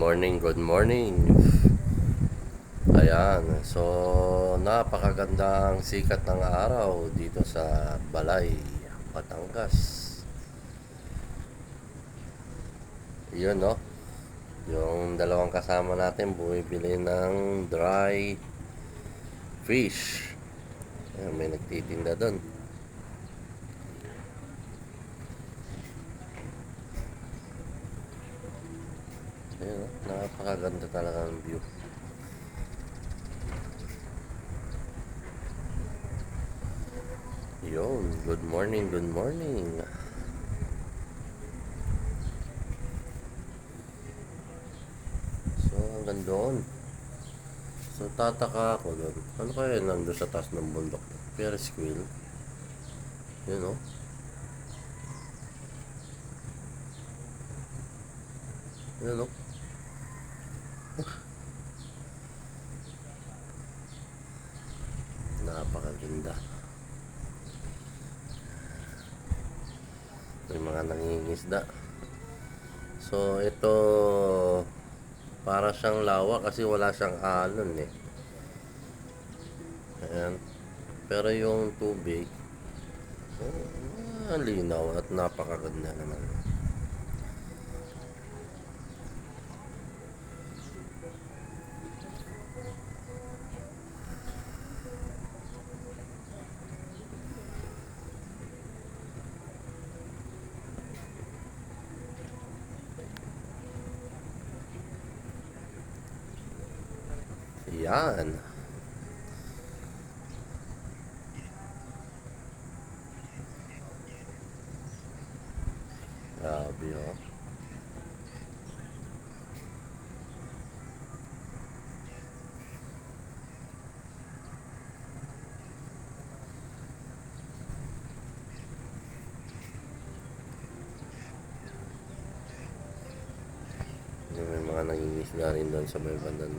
morning, good morning. Ayan, so napakagandang sikat ng araw dito sa Balay, Batangas. Yun, no? Yung dalawang kasama natin bumibili ng dry fish. Ayan, may nagtitinda doon. Ayan, no? Napakaganda talaga ng view. Yun, good morning, good morning. So, hanggang doon. So, tataka ako doon. Ano kaya nandun sa taas ng bundok? Ferris wheel. Yun, no? Yun, no? Napakaganda. May mga nangingisda. So, ito para siyang lawa kasi wala siyang alon eh. Ayan. Pero yung tubig, linaw at napakaganda naman. Yan. Grabe, oh. May mga nangingisda rin doon sa may bandang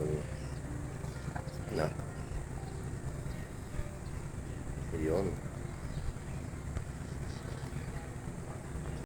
na. Yun.